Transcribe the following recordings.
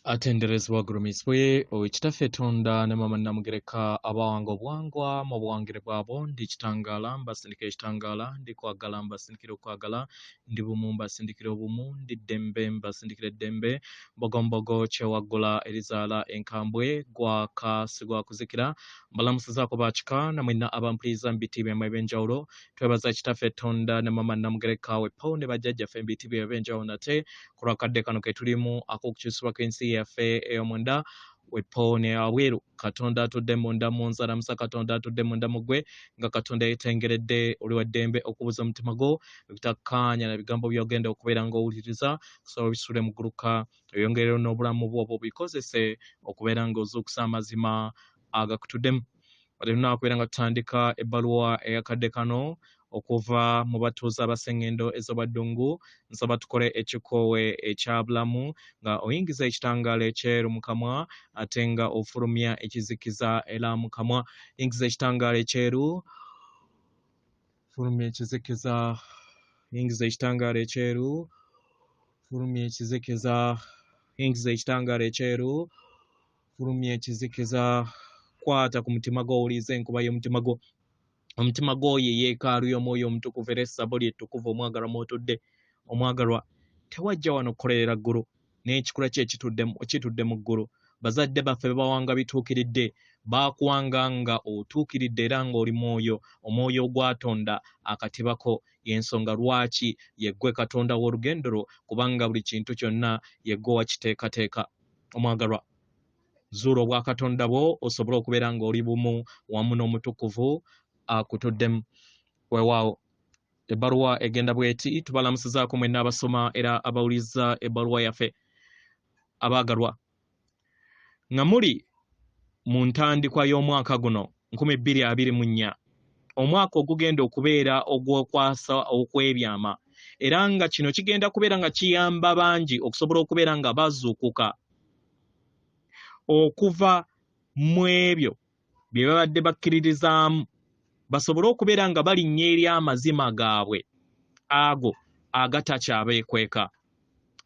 Atenderezebwa gulumisibwe owekitaffe Tonda ne Mama Namugereka abawanga obwangwa mu buwangire bwabo ndi kitangaala mbasindikira ekitangaala ndi kwagala mbasindikira okwagala ndi bumu mbasindikira obumu ndi ddembe mbasindikira eddembe mbogombogo kyewaggula erizaala enkambwe gwaka sigwa kuzikira mbalamusizaako baakika namwenna abampuliriza mu biti byemmwe ebyenjawulo twebaza kitaffe Tonda ne Mama Namugereka wepo ne bajjajjaffe mu biti byemmwe ebyenjawulo nate ku lwakadde kano ke tulimu ak'okukyusibwa kw'ensi yaffe ey'omunda wepo ne aweeru Katonda atudde munda mu nzalamusa Katonda atudde munda mu ggwe nga Katonda yeetengeredde oli wa ddembe okubuza omutima gwo ebitakkaanya na bigambo by'ogenda okubeera ng'owuliriza kusaba bisule mu gguluka oyongerero n'obulamu bwo obwo bikozese okubeera ng'ozuukusa amazima agakutuddemu leero naakubeera nga tutandika ebbaluwa eyakadde kano okuva mu batuuze aba Sengendo ez'oba Ddungu nsaba tukole ekikoowe ekyabulamu nga oyingiza ekitangaala ekyeru mu kamwa ate nga ofulumya ekizikiza era mu kamwa yingiza ekitangaala ekyeru fulumya ekizikiza yingiza ekitangaala ekyeru fulumya ekizikiza yingiza ekitangaala ekyeru fulumya ekizikiza kwata ku mutima gwo owuliriza enkuba y'omutima gwo omutima gwoyo yeekaalu y'omwoyo omutukuvu era essabo lyettukuvu omwagalwa mw'otudde omwagalwa tewajja wano kukolerera ggulu n'ekikula kye kitudde mu ggulu bazadde baffe bebawanga bituukiridde baakuwanga nga otuukiridde era ng'oli mwoyo omwoyo ogwatonda akatibako y'ensonga lwaki yeggwe Katonda w'olugendo lwo kubanga buli kintu kyonna yeggwe wakiteekateeka omwagalwa zuula obwa Katonda bwo osobole okubeera ng'oli bumu wamu n'omutukuvu akutuddemu weewaawo ebbaluwa egenda bweti tubalamusizaako mwenna abasoma era abawuliza ebbaluwa yaffe abaagalwa nga muli mu ntandikwa y'omwaka guno 2024 omwaka ogugenda okubeera ogw'okwasa okw'ebyama era nga kino kigenda kubeera nga kiyamba bangi okusobola okubeera nga bazuukuka okuva mu ebyo bye babadde bakkiririzaamu basobole okubeera nga balinnya eri amazima gaabwe ago agatakyabeekweka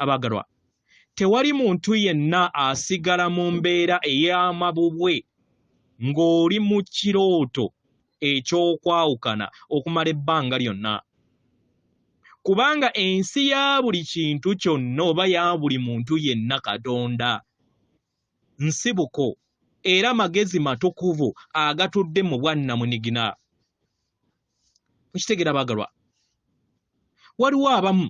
abaagalwa tewali muntu yenna asigala mu mbeera ey'amabubwe ng'oli mu kirooto eky'okwawukana okumala ebbanga lyonna kubanga ensi ya buli kintu kyonna oba ya buli muntu yenna Katonda nsibuko era magezi matukuvu agatudde mu bwannamunigina mukitegera abaagalwa waliwo abamu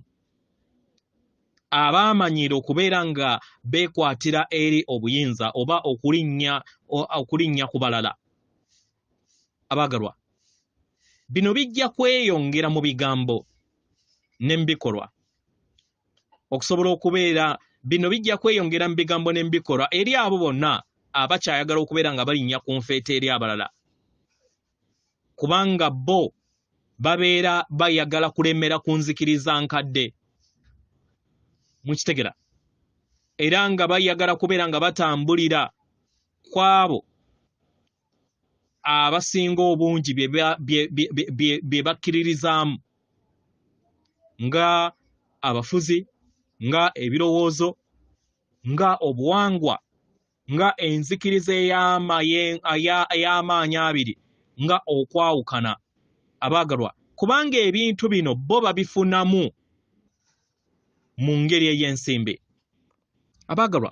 abaamanyira okubeera nga beekwatira eri obuyinza oba okulinnya ku balala abaagalwa bino bijja kweyongera mu bigambo ne mu bikolwa okusobola okubeera bino bijja kweyongera mu bigambo ne mu bikolwa eri abo bonna abakyayagala okubeera nga balinnya ku nfeete eri abalala kubanga bo babeera bayagala kulemera ku nzikiriza nkadde mukitegera era nga bayagala kubeera nga batambulira kwabo abasinga obungi bye bakkiririzaamu nga abafuzi nga ebirowoozo nga obuwangwa nga enzikiriza ey'amaanyi abiri nga okwawukana abaagalwa kubanga ebintu bino bo babifunamu mu ngeri ey'ensimbi abaagalwa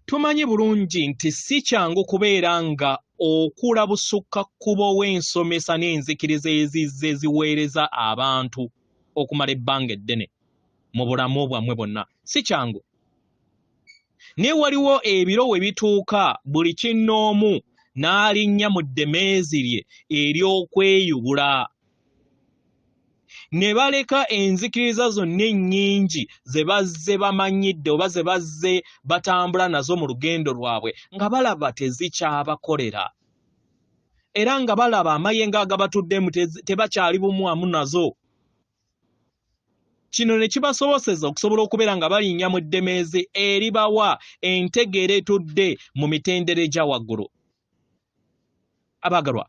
tumanyi bulungi nti si kyangu kubeera nga okula busukkakkubo w'ensomesa n'enzikiriza ezizze ziweereza abantu okumala ebbanga eddene mu bulamu bwammwe bwonna si kyangu naye waliwo ebiro we bituuka buli kinnoomu n'alinnya mu ddemeezi lye ery'okweyubula ne baleka enzikiriza zonna ennyingi ze bazze bamanyidde oba ze bazze batambula nazo mu lugendo lwabwe nga balaba tezikyabakolera era nga balaba amayengo agabatuddemu tebakyali bumu wamu nazo kino ne kibasoboseza okusobola okubeera nga balinnya mu ddemeezi eribawa entegeera etudde mu mitendera egya waggulu abaagalwa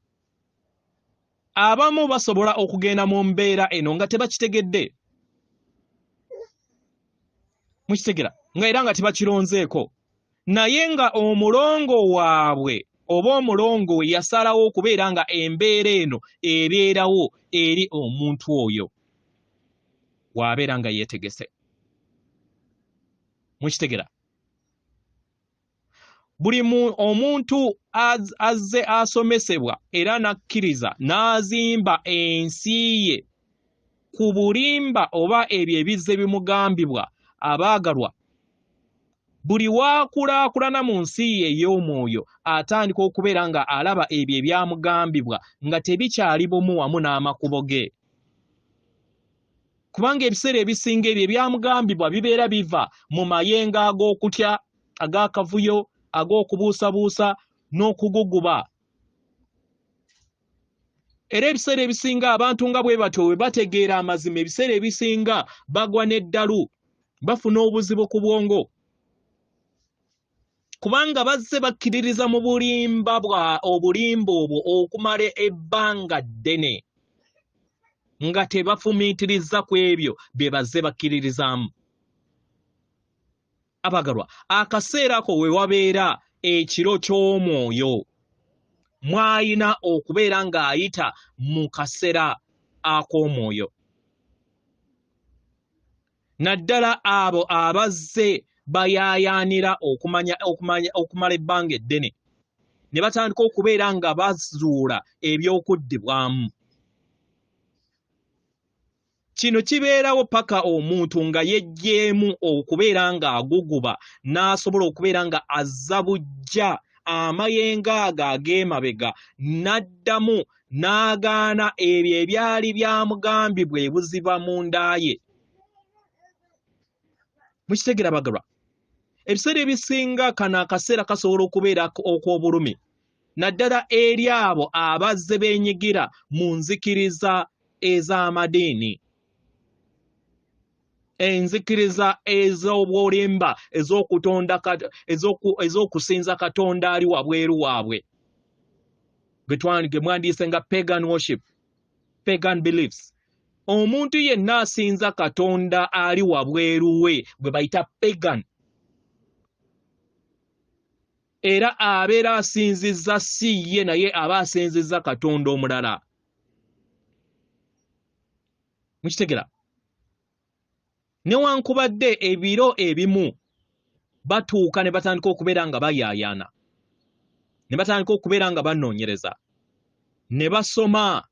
abamu basobola okugenda mu mbeera eno nga tebakitegedde mukitegera nga era nga tebakironzeeko naye nga omulongo waabwe oba omulongo we yasalawo okubeera nga embeera eno ebeerawo eri omuntu oyo waabeera nga yeetegese. Mukitegera? Buli omuntu azze asomesebwa era nakkiriza n'azimba ensi ye ku bulimba oba ebyo ebizze bimugambibwa, abaagalwa, buli waakulaakulana mu nsi ye ey'omwoyo atandika okubeera nga alaba ebyo ebyamugambibwa nga tebikyali bumu wamu n'amakubo ge. Kubanga ebiseera ebisinga ebyo ebyamugambibwa bibeera biva mu mayenga ag'okutya, ag'akavuyo, ag'okubuusabuusa n'okuguguba. Era ebiseera ebisinga abantu nga bwe batyo bwe bategeera amazima, ebiseera ebisinga bagwa n'eddalu, bafuna obuzibu ku bwongo. Kubanga bazze bakkiririza mu bulimba obwo okumala ebbanga ddene nga tebafumiitiriza ku ebyo bye bazze bakkiririzaamu. Abagalwa, akaseera ako we wabeera ekiro ky'omwoyo, mwayina okubeera ng'ayita mu kaseera ak'omwoyo. Naddala abo abazze bayaayaanira okumala ebbanga eddene ne batandika okubeera nga bazuula ebyokuddibwamu. Kino kibeerawo paka omuntu nga yejjeemu okubeera ng'aguguba n'asobola okubeera nga azza bujja amayenga ago ag'emabega, n'addamu n'agaana ebyo ebyali byamugambibwa ebuziba mu nda ye. Mukitegera bagalwa? Ebiseera ebisinga kano akaseera kasobola okubeera okw'obulumi, naddala eri abo abazze beenyigira mu nzikiriza ez'amadiini, enzikiriza ez'obwolimba ez'okusinza Katonda ali wabweru waabwe, ge mwandiyise nga pagan worship, pagan beliefs. Omuntu yenna asinza Katonda ali wabweru we gwe bayita pagan, era abeera asinzizza si ye naye aba asinzizza Katonda omulala. Mukitegera? Newankubadde ebiro ebimu batuuka ne batandika okubeera nga bayaayaana, ne batandika okubeera nga bannoonyereza, ne basoma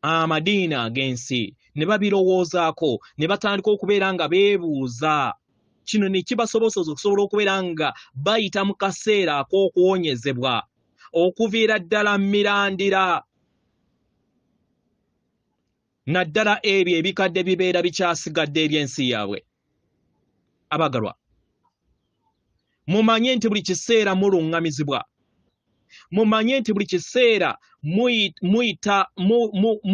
amadiini ag'ensi, ne babirowoozaako, ne batandika okubeera nga beebuuza. Kino ne kibasobozesa okusobola okubeera nga bayita mu kaseera ak'okuwonyezebwa okuviira ddala mirandira, naddala ebyo ebikadde bibeera bikyasigadde eby'ensi yaabwe. Abagalwa, mumanye nti buli kiseera muluŋŋamizibwa, mumanye nti buli kiseera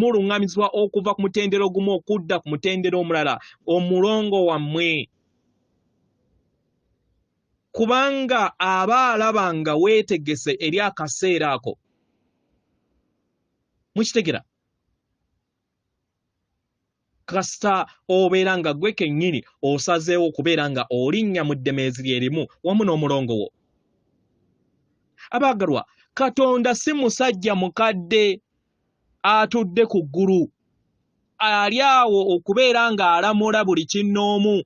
muluŋŋamizibwa okuva ku mutendero gumu okudda ku mutendero omulala, omulongo wammwe. Kubanga aba alaba nga weetegese eri akaseera ako. Mukitegera? Kasita obeera nga gwe kennyini osazeewo okubeera nga olinnya mu ddemeezi lyerimu wamu n'omulongo wo. Abaagalwa, Katonda si musajja mukadde atudde ku ggulu ali awo okubeera ng'alamula buli kinnoomu,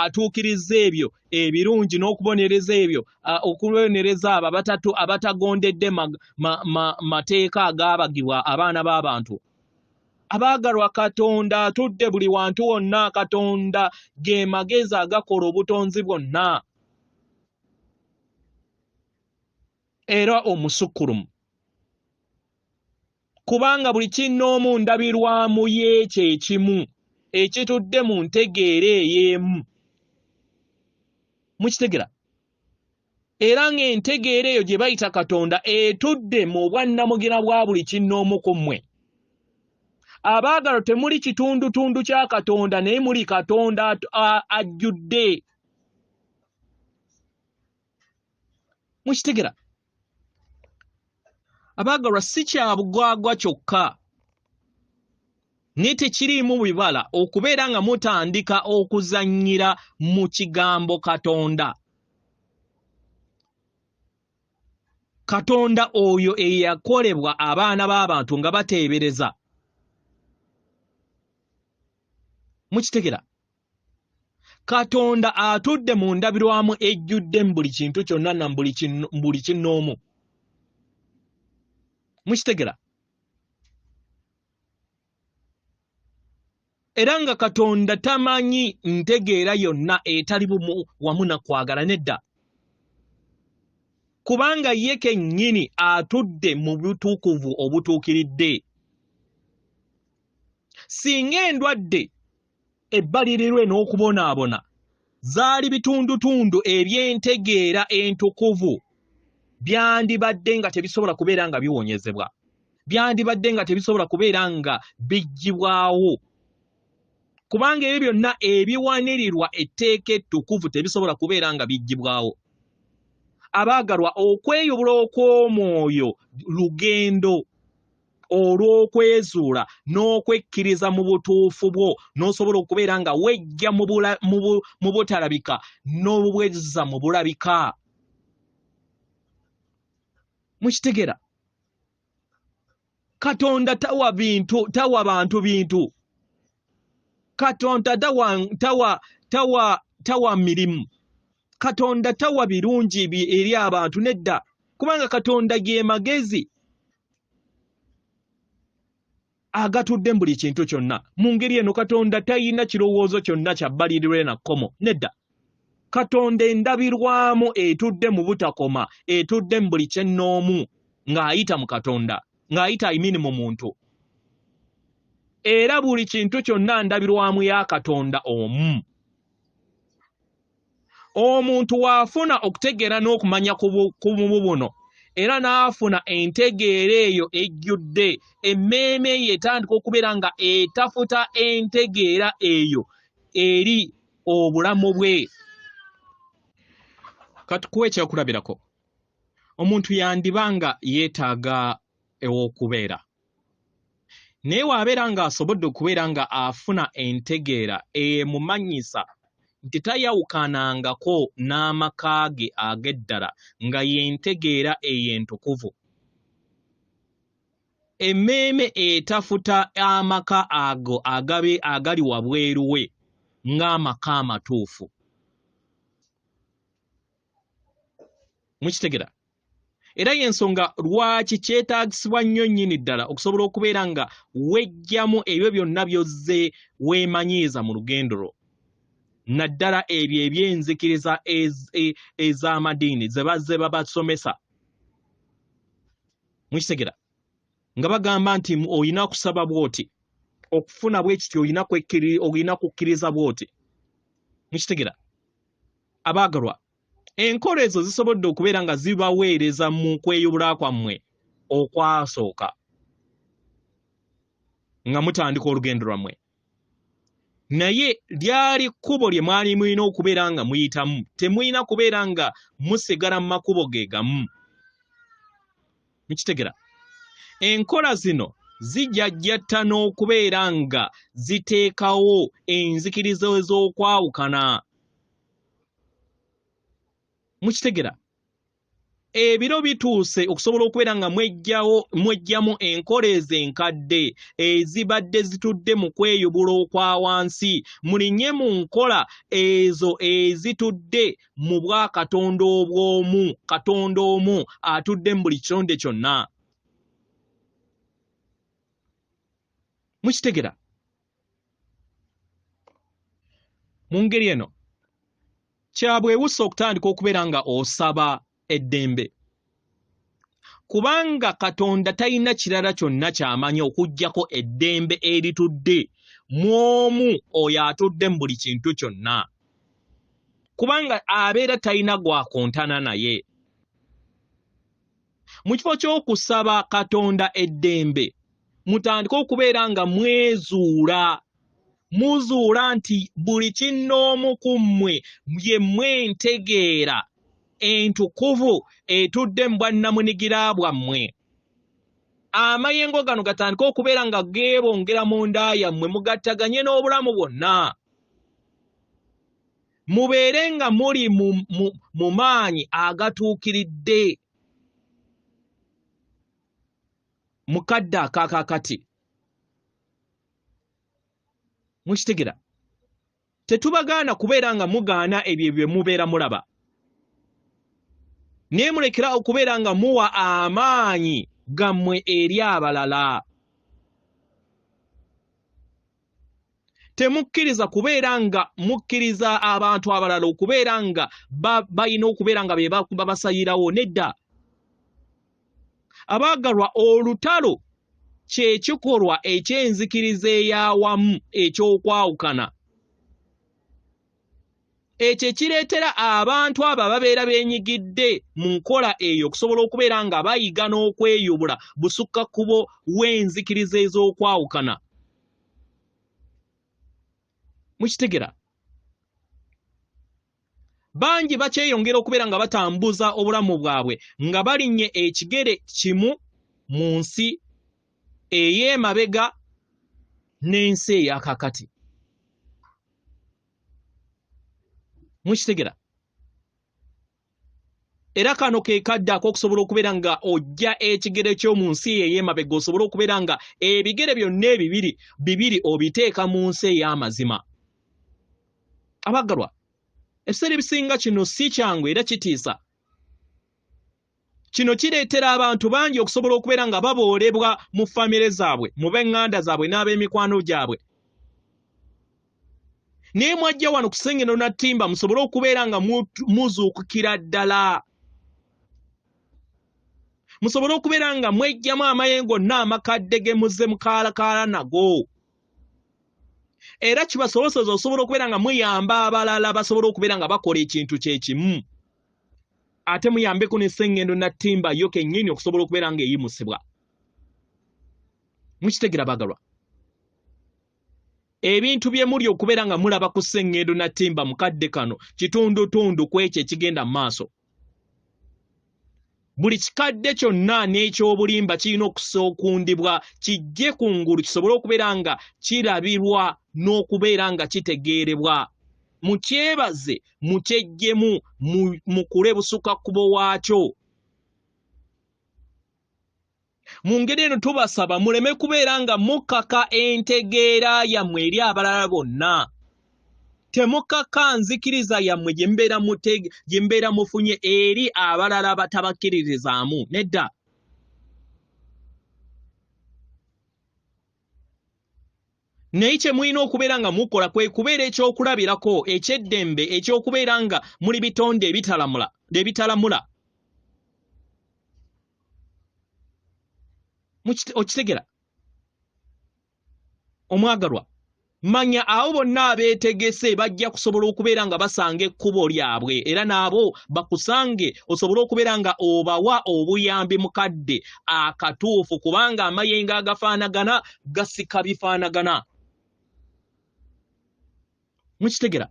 atuukiriza ebyo ebirungi n'okubonereza ebyo, okubonereza abo abatagondedde mateeka agaabagibwa abaana b'abantu. Abaagalwa, Katonda atudde buli wantu wonna. Katonda ge magezi agakola obutonzi bwonna, era omusukkulumu, kubanga buli kinnoomu ndabirwamu y'ekyo ekimu ekitudde mu ntegeera ey'emu. Mukitegera? Era ng'entegeera eyo gye bayita Katonda etudde mu bwannamugira bwa buli kinnoomu ku mmwe. Abaagalwa, temuli kitundutundu kya Katonda naye muli Katonda ajjudde. Mukitegera? Abaagalwa, si kya bugwagwa kyokka naye tekiriimu bibala okubeera nga mutandika okuzannyira mu kigambo Katonda. Katonda oyo eyakolebwa abaana b'abantu nga bateebereza. Mukitegera? Katonda atudde mu ndabirwamu ejjudde mu buli kintu kyonna na buli kinnoomu. Mukitegera? Era nga Katonda tamanyi ntegeera yonna etali bumu wamu na kwagala nedda. Kubanga ye kennyini atudde mu butuukuvu obutuukiridde. Singa endwadde ebbalirirwe n'okubonaabona zaali bitundutundu eby'entegeera entukuvu, byandibadde nga tebisobola kubeera nga biwonyezebwa. Byandibadde nga tebisobola kubeera nga biggibwawo. Kubanga ebyo byonna ebiwanirirwa etteeka ettukuvu tebisobola kubeera nga biggibwawo. Abaagalwa, okweyubula okw'omwoyo lugendo olw'okwezuula n'okwekkiriza mu butuufu bwo n'osobola okubeera nga wejja mu butalabika n'obwezza mu bulabika. Mukitegera? Katonda tawa bantu bintu. Katonda tawa mirimu. Katonda tawa birungi eri abantu nedda. Kubanga Katonda ge magezi agatudde mu buli kintu kyonna. Mu ngeri eno Katonda talina kirowoozo kyonna kya bbalirirwe na kkomo nedda. Katonda endabirwamu etudde mu butakoma, etudde mu buli kyennoomu ng'ayita mu Katonda, ng'ayita mu muntu. Era buli kintu kyonna ndabirwamu ya Katonda omu. Omuntu waafuna okutegeera n'okumanya ku buno, era n'afuna entegeera eyo ejjudde, emmeeme ye etandika okubeera nga etafuta entegeera eyo eri obulamu bwe. Katukuwa ekyokulabirako. Omuntu yandibanga yeetaaga ew'okubeera. Naye bw'abeera ng'asobodde okubeera nga afuna entegeera emumanyisa nti tayawukanangako n'amaka ge ag'eddala nga yentegeera ey'entukuvu. Emmeeme etafuta amaka ago agali wabweru we ng'amaka amatuufu. Mukitegera? Era y'ensonga lwaki kyetaagisibwa nnyo nnyini ddala okusobola okubeera nga wejjamu ebyo byonna by'ozze weemanyiiza mu lugendo lwo. Naddala ebyo eby'enzikiriza ez'amadiini ze bazze babasomesa. Mukitegera? Nga bagamba nti olina kusaba bw'oti, okufuna bwe kityo olina kukkiriza bw'oti. Mukitegera? Abaagalwa, enkola ezo zisobodde okubeera nga zibaweereza mu kweyubula kwammwe okwasooka nga mutandika olugendo lwammwe. Naye lyali kkubo lye mwali mulina okubeera nga muyitamu, temulina kubeera nga musigala mu makubo ge gamu. Mukitegera? Enkola zino zijjajjatta n'okubeera nga ziteekawo enzikiriza ez'okwawukana. Mukitegera? Ebiro bituuse okusobola okubeera nga mwejjamu enkola enkadde ezibadde zitudde mu kweyubula okwa wansi, mulinye mu nkola ezo ezitudde mu bwa Katonda obw'omu, Katonda omu atudde mu buli kitonde kyonna. Mukitegera? Mu ngeri eno kyabwewusa okutandika okubeera nga osaba eddembe. Kubanga Katonda talina kirala kyonna ky'amanyi okuggyako eddembe eritudde mu omu oyo atudde mu buli kintu kyonna. Kubanga abeera talina gwakontana naye. Mu kifo ky'okusaba Katonda eddembe, mutandike okubeera nga mwezuula. Muzuula nti buli kinnoomu ku mmwe ye mwentegeera entukuvu etudde mu bwannamunigira bwammwe. Amayengo gano gatandika okubeera nga geebongera mu nda yammwe, mugattaganye n'obulamu bwonna. Mubeere nga muli mu maanyi agatuukiridde. mukadde akakakati mukitegera tetubagaana kubeera nga mugaana ebyo bye mubeera mulaba naye mulekera okubeera nga muwa amaanyi gammwe eri abalala temukkiriza kubeera nga mukkiriza abantu abalala okubeera nga balina okubeera nga be babasayirawo nedda abaagalwa olutalo kye kikolwa eky'enzikiriza ey'awamu eky'okwawukana ekyo kireetera abantu abo ababeera beenyigidde mu nkola eyo okusobola okubeera nga bayiga n'okweyubula busukkakubo w'enzikiriza ez'okwawukana mukitegera bangi bakyeyongera okubeera nga batambuza obulamu bwabwe nga balinnye ekigere kimu mu nsi ey'emabega n'ensi ey'akakati mukitegera era kano ke kadde ak'okusobola okubeera nga ojja ekigere ky'omu nsi ey'emabega osobola okubeera nga ebigere byonna bibiri obiteeka mu nsi ey'amazima abaggalwa ebiseera ebisinga kino si kyangu era kitiisa kino kireetera abantu bangi okusobola okubeera nga baboolebwa mu famire zaabwe mu b'eŋŋanda zaabwe n'ab'emikwano gyabwe naye mwajja wano ku Sengendo na Ttimba musobole okubeera nga muzuukukira ddala musobole okubeera nga mwejjamu amayengo gonna amakadde ge muzze mukaalakaala nago era kibasobozesa osobola okubeera nga muyamba abalala basobola okubeera nga bakola ekintu kye kimu ate muyambeko ne Sengendo na Ttimba yo kennyini okusobola okubeera nga eyimusibwa mukitegera bagalwa ebintu bye muli okubeera nga mulaba ku Sengendo na Ttimba mukadde kano kitundutundu ku ekyo ekigenda mu maaso buli kikadde kyonna n'ekyobulimba kirina okusookundibwa kijje kungulu kisobole okubeera nga kirabirwa n'okubeera nga kitegeerebwa mukyebaze mukyejjemu mukule busukakkubo waakyo mu ngeri eno tubasaba muleme kubeera nga mukaka entegeera yammwe eri abalala bonna temukaka nzikiriza yammwe gye mbeera mufunye eri abalala batabakkiririzaamu nedda naye kye mulina okubeera nga mukola kwe kubeera ekyokulabirako eky'eddembe ekyokubeera nga muli bitonde ebitalamula okitegera omwagalwa manya abo bonna abeetegese bajja kusobola okubeera nga basanga ekkubo lyabwe era naabo bakusange osobole okubeera nga obawa obuyambi mukadde akatuufu kubanga amayengo agafaanagana gasika bifaanagana mukitegera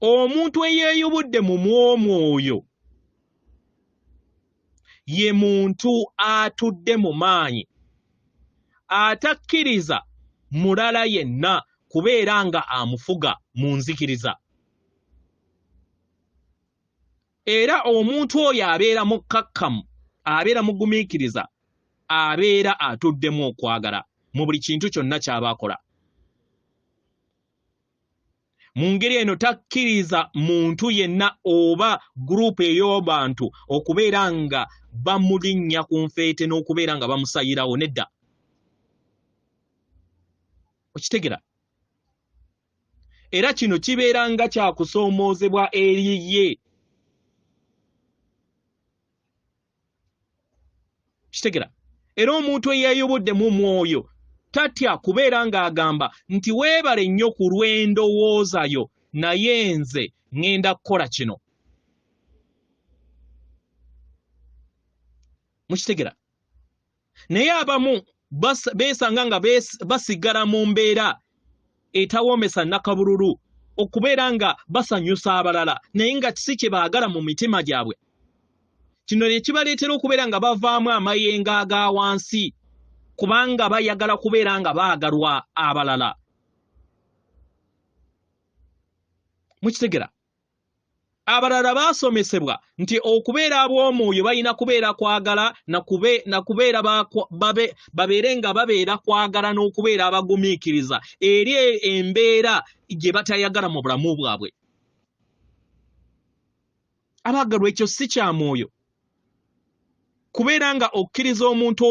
omuntu eyeeyubudde mu mwomwoyo ye muntu atudde mu maanyi atakkiriza mulala yenna kubeera nga amufuga mu nzikiriza era omuntu oyo abeera mukkakkamu abeera mugumiikiriza abeera atuddemu okwagala mu buli kintu kyonna ky'aba akola mu ngeri eno takkiriza muntu yenna oba gurupu ey'abantu okubeera nga bamulinnya ku nfeete n'okubeera nga bamusayirawo nedda okitegera era kino kibeera nga kyakusoomoozebwa eri ye kitegera era omuntu eyeeyubudde mu mwoyo tatya kubeera ng'agamba nti weebale nnyo ku lw'endowoozayo naye nze ŋŋenda kukola kino mukitegera naye abamu beesanga nga basigala mu mbeera etawoomesa nnakabululu okubeera nga basanyusa abalala naye nga si kye baagala mu mitima gyabwe kino lye kibaleetera okubeera nga bavaamu amayengo aga wansi kubanga bayagala kubeera nga baagalwa abalala abalala basomesebwa nti okubeera ab'omwoyo balina kubeera kwagala na kubeera babeere nga babeera kwagala n'okubeera abagumiikiriza eri embeera gye batayagala mu bulamu bwabwe. Abaagalwa, ekyo si kya mwoyo. Kubeera nga okkiriza omuntu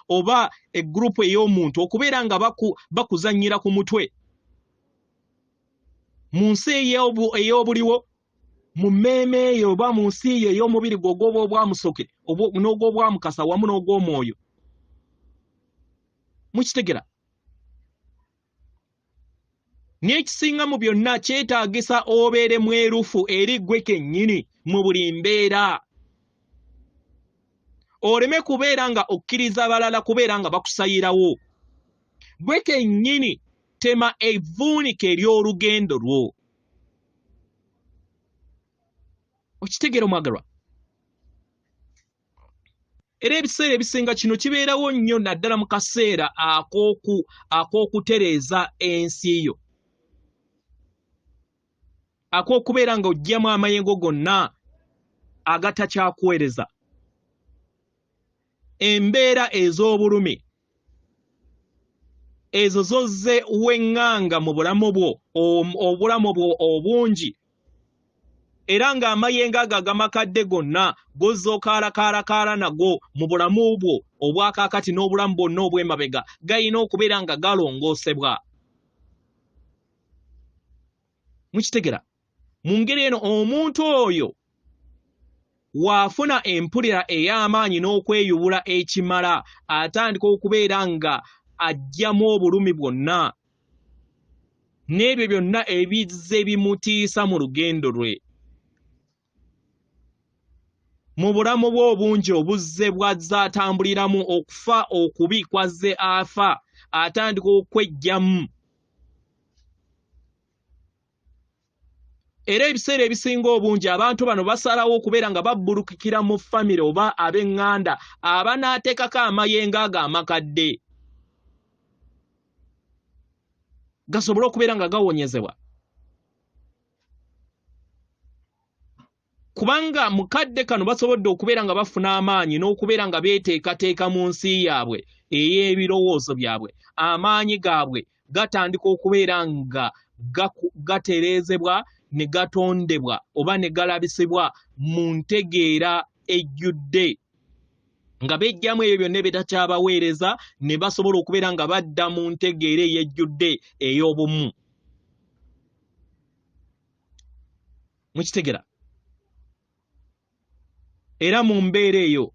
oba eggurupu ey'omuntu okubeera nga bakuzannyira ku mutwe mu nsi ey'obuliwo, mu mmeeme eyo oba mu nsi eyo ey'omubiri gwe ogw'oba obwamusoke n'ogw'obwamukasa wamu n'ogw'omwoyo. Mukitegera? N'ekisinga mu byonna kyetaagisa obeere mwerufu eri ggwe kennyini mu buli mbeera. Oleme kubeera nga okkiriza abalala kubeera nga bakusayirawo. Ggwe kennyini tema evvuunika ery'olugendo lwo. Okitegera omwagalwa? Era ebiseera ebisinga kino kibeerawo nnyo naddala mu kaseera ak'okutereeza ensi yo, ak'okubeera nga oggyamu amayengo gonna agatakyakuweereza. Embeera ez'obulumi ezo zozze weŋŋanga mu bulamu bwo, obulamu bwo obungi, era ng'amayengo ago agamakadde gonna gozze okaalakaala nago mu bulamu bwo obwakaakati n'obulamu bwonna obw'emabega gayina okubeera nga galongoosebwa. Mukitegera? Mu ngeri eno omuntu oyo waafuna empulira ey'amaanyi n'okweyubula ekimala, atandika okubeera nga aggyamu obulumi bwonna n'ebyo byonna ebizze bimutiisa mu lugendo lwe. Mu bulamu bwe obungi obuzze bw'azze atambuliramu, okufa okubi kwazze afa, atandika okweggyamu. Era ebiseera ebisinga obungi abantu bano basalawo okubeera nga babbulukikira mu famire oba ab'eŋŋanda abanaateekako amayengo ago amakadde gasobole okubeera nga gawonyezebwa. Kubanga mukadde kano basobodde okubeera nga bafuna amaanyi n'okubeera nga beeteekateeka mu nsi yaabwe ey'ebirowoozo byabwe. Amaanyi gaabwe gatandika okubeera nga gatereezebwa ne gatondebwa oba ne galabisibwa mu ntegeera ejjudde, nga beggyamu ebyo byonna bitakyabaweereza ne basobola okubeera nga badda mu ntegeera ey'ejjudde ey'obumu. Mukitegera? Era mu mbeera eyo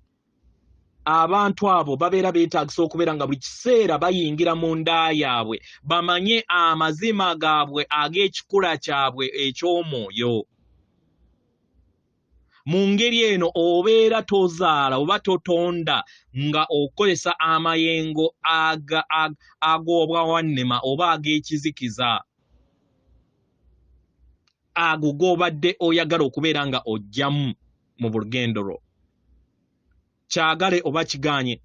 abantu abo babeera beetaagisa okubeera nga buli kiseera bayingira mu nda yaabwe bamanye amazima gaabwe ag'ekikula kyabwe eky'omwoyo. Mu ngeri eno obeera tozaala oba totonda nga okozesa amayengo ag'obwawannema oba ag'ekizikiza ago g'obadde oyagala okubeera nga oggyamu mu lugendo lwo. Kyagale oba kigaanye,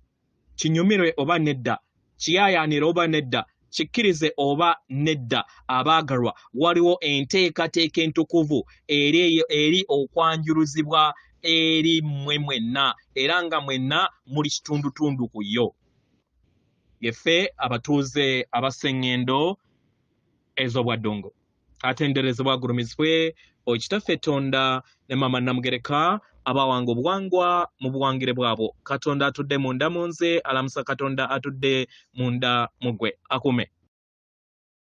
kinyumirwe oba nedda, kiyaayaanire oba nedda, kikkirize oba nedda, abaagalwa, waliwo enteekateeka entukuvu eri okwanjuluzibwa eri mmwe mwenna, era nga mwenna muli kitundutundu ku yo. Yeffe abatuuze aba Sengendo ez'obwa Ddungu. Atenderezebwa agulumizibwe Okitaffe Tonda ne Mama Namugereka abawanga obuwangwa mu buwangire bwabo. Katonda atudde munda mu nze, alamusa Katonda atudde munda mu ggwe. Akume.